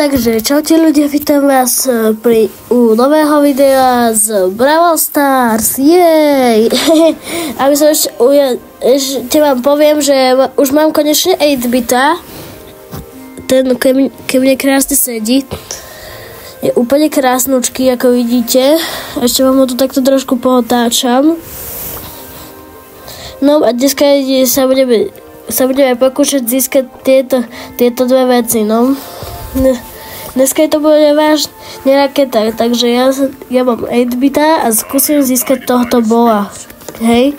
Takže čaute ľudia, vítam vás u nového videa z Brawl Stars, jej! A my som ešte vám poviem, že už mám konečne 8-bita, ten ke mne krásne sedí, je úplne krásnučký, ako vidíte, ešte vám ho tu takto trošku pohotáčam. No a dneska sa budeme pokúšať získať tieto dve veci, no. Dneska je to bude vážne raketa, takže ja mám 8-bita a skúsim získať tohto bola. Hej?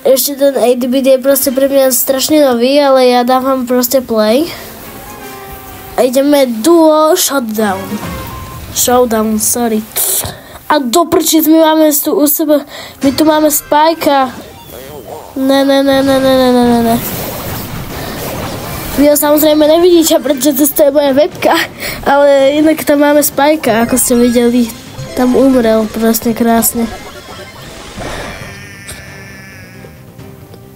Ešte ten 8-bit je proste pre mňa strašne nový, ale ja dávam proste play. A ideme duo showdown. Sorry. A doprčiť, my máme tu u seba, my tu máme Spajka. Ne. Vy ho samozrejme nevidíte, pretože to je moja webka, ale inak tam máme Spajka, ako ste videli. Tam umrel proste krásne.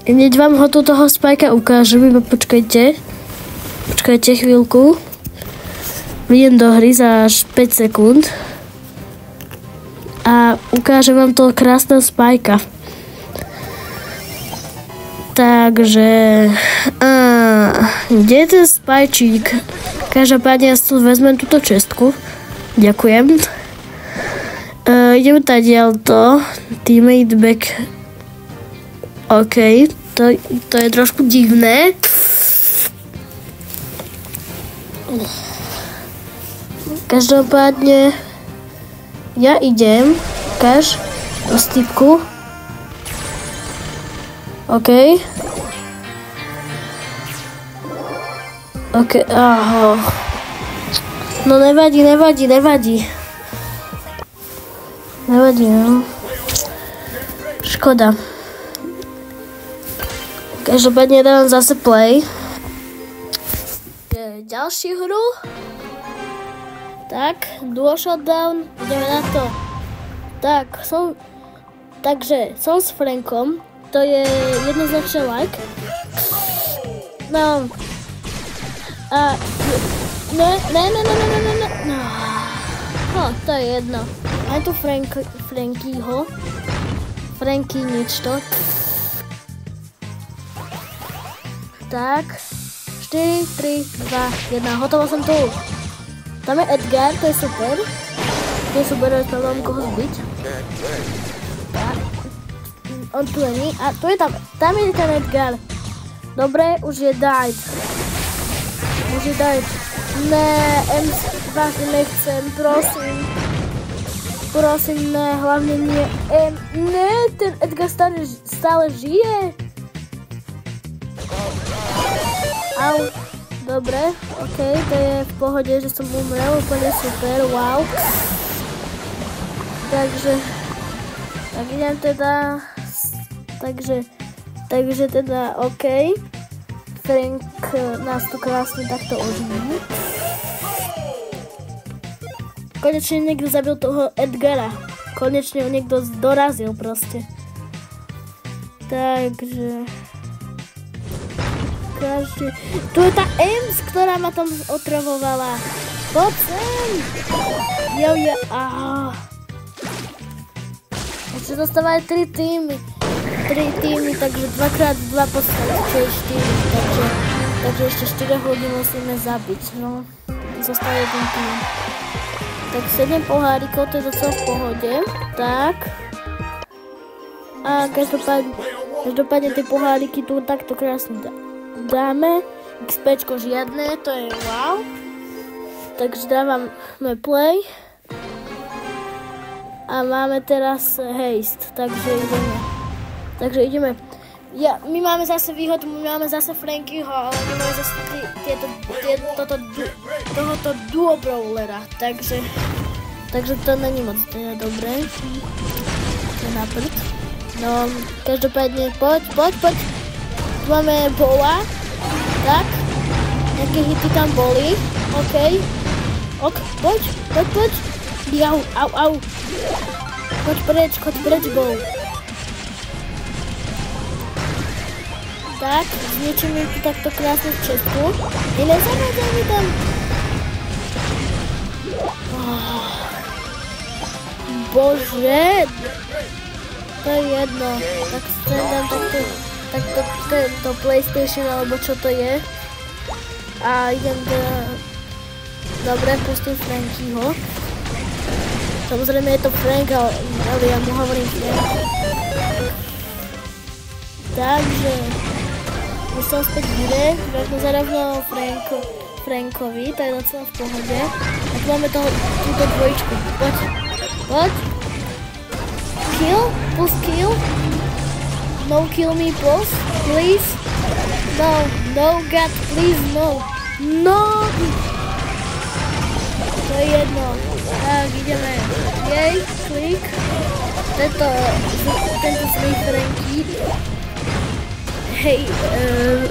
Hneď vám ho tu toho Spajka ukážem, iba počkajte chvíľku. Vidím do hry za až 5 sekúnd. A ukážem vám toho krásneho Spajka. Takže... kde je ten Spajčík? Každopádne ja si tu vezmem túto čestku. Ďakujem. Ideme tadiaľto. Teammate back. OK. To je trošku divné. Každopádne ja idem. Ukáž. O stýpku. OK, aha. No nevadí, no. Škoda. Každopádne dávam zase play. Ďalšiu hru. Tak, duo showdown, ideme na to. Tak, som s Frankom. To je jednoznačne like. No. A... Ne. No, to je jedno. Aj tu Frankyho. Franky nič to. Tak. 4, 3, 2, 1. Hotovo som tu. Tam je Edgar, to je super. To je super, že tam mám koho zbiť. Tak. On tu není. A tu je tam je ten Edgar. Dobre, už je died. Ne, vážne nechcem, prosím, ne, hlavne nie. Ne, ten Edgar stále žije. Au, dobre, OK, to je v pohode, že som umrel, úplne super, wow. Takže, tak idem teda... Takže teda OK. Frank nás tu krásne takto oživí. Konečne niekto zabil toho Edgara. Konečne ho niekto dorazil proste. Takže... Tu je tá Ems, ktorá ma tam otravovala. Poď sem! Ešte zostávajú 3 týmy, takže 2x2 postaviť, čo je 4, takže ešte 4 ľudí musíme zabiť, no. Zostáva jeden tým. Tak 7 pohárikov, to je docela v pohode, tak. A každopádne tie poháriky tu takto krásne dáme. XPčko žiadne, to je wow. Takže dávame play. A máme teraz haste, takže ideme. My máme zase výhodu, my máme zase Frankyho, ale my máme zase tohoto duo brawlera, takže to není moc teda dobré. To je na prd. No, každopádne, poď. Tu máme bola, tak, nejaké hity tam boli, OK, poď. Au. Choď preč, bol. Tak, zničíme tu takto krásnu čestku. Nezavádza mi tam. Bože. To je jedno. Tak sem dám takto tento PlayStation, alebo čo to je. A idem dobre, pustím Frankyho. Samozrejme je to Frank, ale ja mu hovorím Frank. Takže už som späť v hre, vrátim zarovnal Frankovi, to je docela v pohode. A tu máme túto dvojičku. Poď. Kill, plus kill. No kill me, please. No, God, please, no. No! To je jedno. Tak, ideme. Jej, klik. Tento zlý Franky. Hej,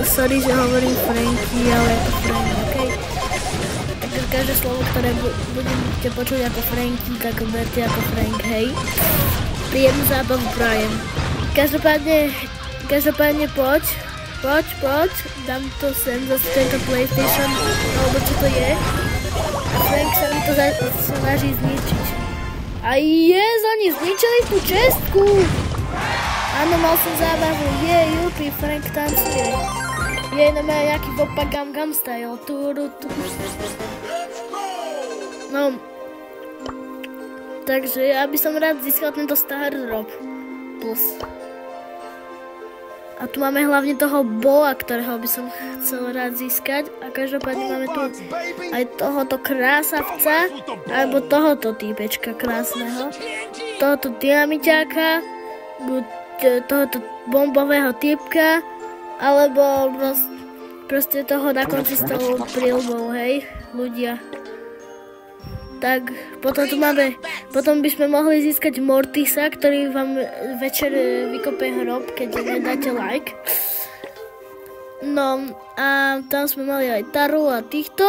sorry, že hovorím Franky, ale je to Frank, okej? Takže každé slovo, ktoré budete počuť ako Franky, tak berte ako Frank, hej? Príjemnú zábavu prajem. Každopádne poď. Dám to sem zase tento PlayStation, alebo čo to je. Frank sa mi to snaží zničiť. A oni zničili tú čestku! Áno, mal som zábavu. Jupi, Frank tancuje. Na mňa nejaký Vopa Gangnam Style. No. Takže ja by som rád získal tento Star Drop. Plus. A tu máme hlavne toho Boa, ktorého by som chcel rád získať. A každopádne máme tu aj tohoto krásavca, alebo tohoto týpečka krásneho. Tohoto dynamiťáka, tohoto bombového typka, alebo proste toho na konci s tou príľbou, hej, ľudia. Tak, potom by sme mohli získať Mortisa, ktorý vám večer vykope hrob, keď nedáte like. No, a tam sme mali aj Taru a týchto.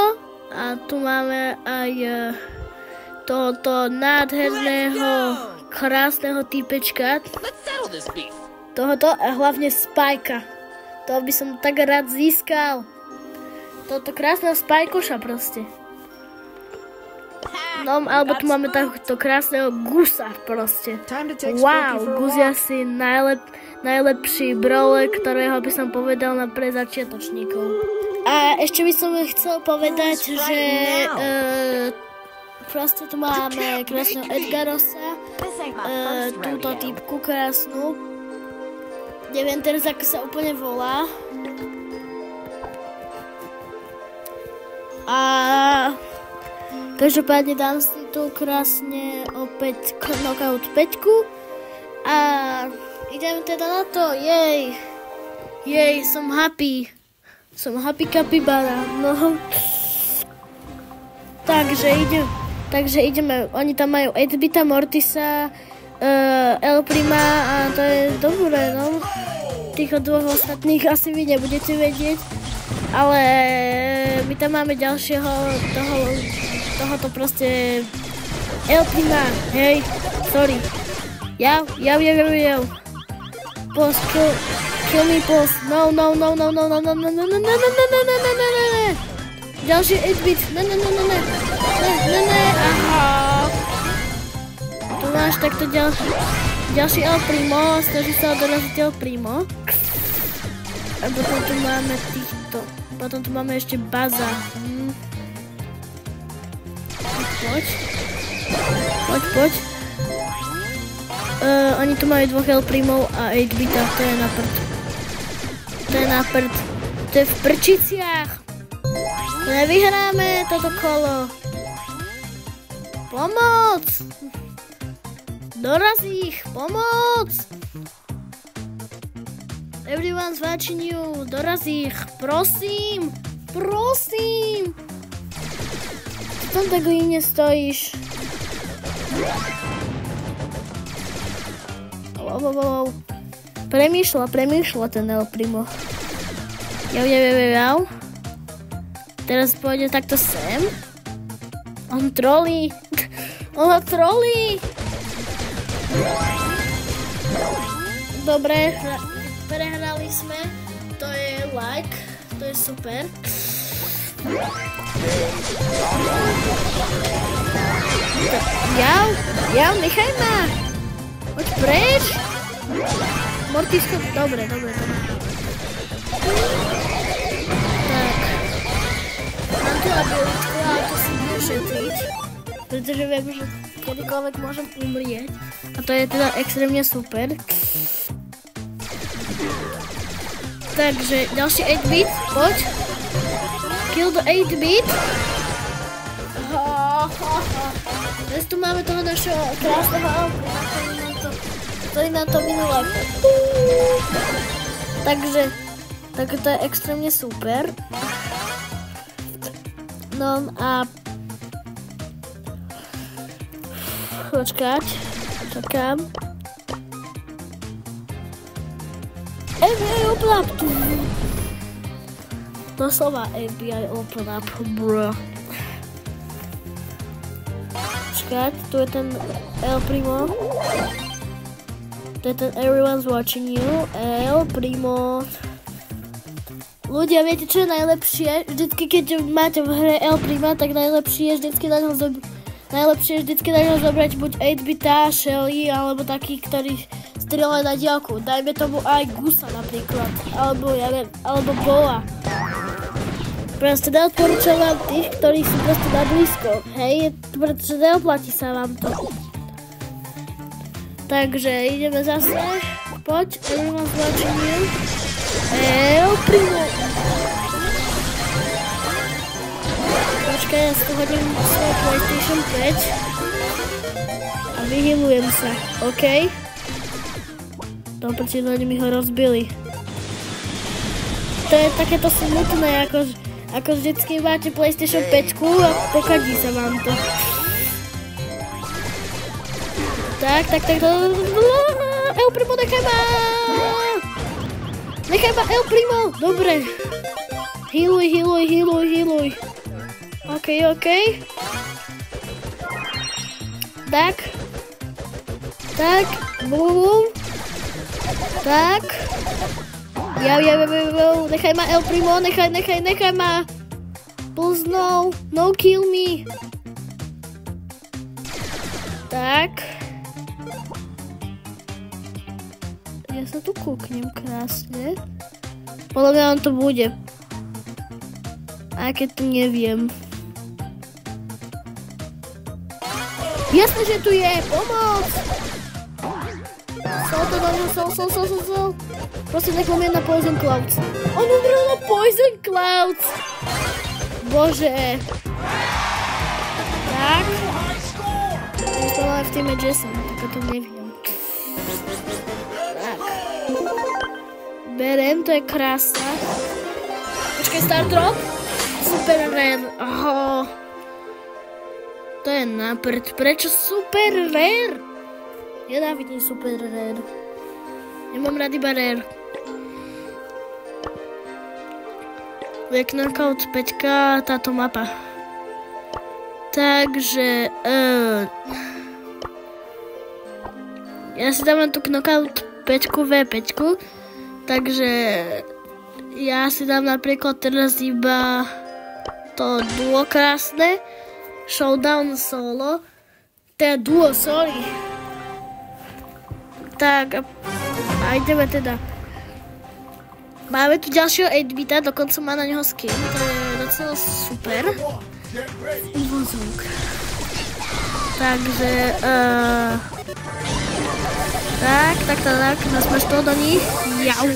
A tu máme aj tohoto nádherného, krásneho týpečka. Tohoto a hlavne Spajka. To by som tak rád získal. Tohoto krásneho Spajkoša proste. No, alebo tu máme takto krásneho Gusa proste. Wow, Gus je asi najlepší brawler, ktorého by som povedal pre začiatočníkov. A ešte by som chcel povedať, že proste tu máme krásneho Edgarosa, túto typku krásnu. Neviem teraz, ako sa úplne volá. A každopádne dám si tu krásne opäť knockout 5 a idem teda na to, jej, som happy kapibara, no. Takže ideme, oni tam majú 8-bita, Mortisa, El Prima a to je dobré, no. Tých dvoch ostatných asi vy nebudete vedieť, ale my tam máme ďalšieho tohoto proste El Prima, hej, sorry. Jau. Boss, kill me, boss. No. Ďalší 8-bit, ne. Aha. Tu máš takto ďalší El Primo, snaží sa doraziť El Primo. A potom tu máme týchto. Potom tu máme ešte Baza. Poď. Oni tu majú dvoch El Primov a 8-bita, to je na prd. To je v prčiciach. Nevyhráme toto kolo. Pomoc! Doraz ich, pomoc! Everyone's watching you, doraz ich, prosím! Tam tak iné stojíš. Premýšľa ten El Primo. Jau. Teraz pôjde takto sem. On trolí. Dobre, prehrali sme. To je like, to je super. Jau, nechaj ma! Poď preč! Mortisko, dobre. Tak. Mám tu abilitku, ale to si budem šetriť. Pretože viem, že kedykoľvek môžem umrieť. A to je teda extrémne super. Takže ďalší 8-bit, poď. Kill the 8-bit. Dnes tu máme toho našeho krásneho Elprima, ktorý nám to minul. Takže to je extrémne super. No a počkať, čakám. FBI open up. Doslova FBI open up, bro. Počkať, tu je ten El Primo. To je ten everyone's watching you. El Primo. Ľudia, viete čo je najlepšie? Vždycky, keď máte v hre El Prima, tak najlepšie je vždycky na ňo zobrať buď 8-bita, Shelly, alebo taký, ktorý strieľa na diaľku. Dajme tomu aj Gusa napríklad, alebo Boa. Proste neodporúčam vám tých, ktorí sú proste na blízko, hej, pretože neoplatí sa vám to. Takže ideme zase, poď, everyone's watching you. El Primo. Počkaj, ja si to hodím svoj PlayStation 5 a vyhylujem sa, OK? To prečo oni mi ho rozbili. To je takéto smutné, ako vždycky máte PlayStation 5 a pokadí sa vám to. Tak. El Primo, nechaj ma! Nechaj ma, El Primo! Dobre. Healuj. OK. Tak. Bum. Tak. Jau. Nechaj ma, El Primo, nechaj ma. Please no kill me. Tak. Ja sa tu kúknem krásne. Podľa mňa on to bude. A keď to neviem. Jasne, že tu je! Pomoc! Sol to do ňu, sol. Prosím, nech umie na Poison Clouds. On umrel na Poison Clouds! Bože. Tak. Ja to máme v týme Jason, tak to neviem. Berem, to je krásna. Počkaj, Star Drop. Super rare. Oho. To je naprd. Prečo super rare? Nenávidím super rare. Nemám rád iba rare. Je Knockout 5, táto mapa. Takže... ja si dávam tu Knockout 5, V5. Takže ja si dám napríklad teraz iba to duo krásne, Showdown solo, teda duo, sorry. Tak a ideme teda. Máme tu ďalšieho 8-bita, dokonca má na neho skin, to je docela super. Zvuk. Takže tak, nasmeš to do nich. Jau.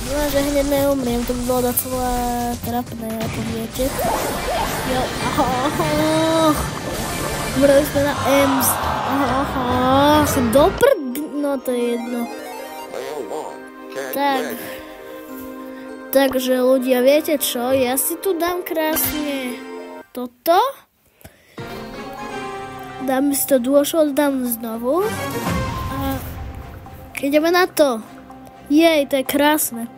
Dúfam, že hneď neumriem, to by bolo docela trapné, ako viete. Jo, umreli sme na Ems. No to je jedno. Takže ľudia, viete čo? Ja si tu dám krásne toto. Dáme si to DualShock, dám znovu. A ideme na to. Jej, to je krásne.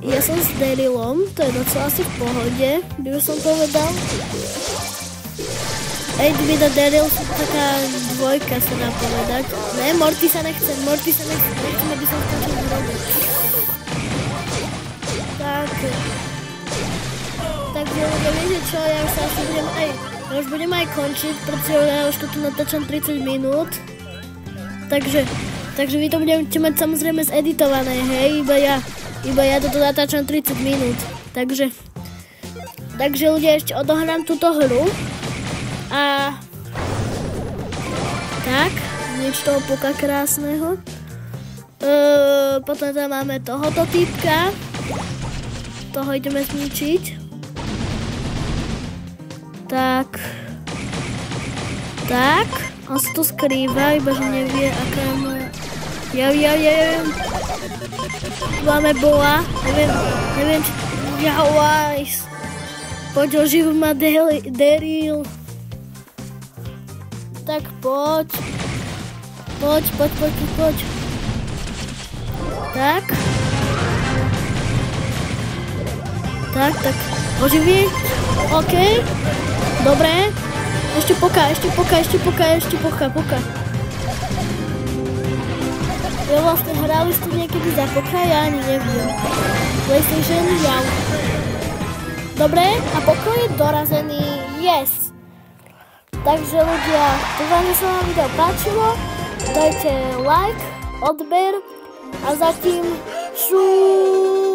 Ja som s Darylom, to je docela asi v pohode, by som povedal. Eddie a Daryl sú taká dvojka, sa dá povedať. Ne, Mortisa nechcem, nechcem, aby som skočil v hrobu. Tak. Takže ľudia, viete čo, ja už budem aj končiť, pretože ja už toto natáčam 30 minút. Takže vy to budete mať samozrejme zeditované, hej, iba ja toto natáčam 30 minút. Takže ľudia, ešte odohrám túto hru. A tak, niečo toho poka krásneho. Potom tam máme tohoto typka. Toho ideme zničiť. Tak. On sa tu skrýva, iba že nevie, aká je moja... Ja viem. Máme boa. Neviem, či... Poď, oživ ma Daryl. Tak poď. Tak. Oživí. OK. Dobre. Ešte poka. Ja vlastne hrali ste niekedy za poka, ja ani neviem. PlayStation, ja. Dobre, a pokoj je dorazený. Yes. Takže ľudia, dúfam, že sa vám video páčilo. Dajte like, odber a zatím šuuu.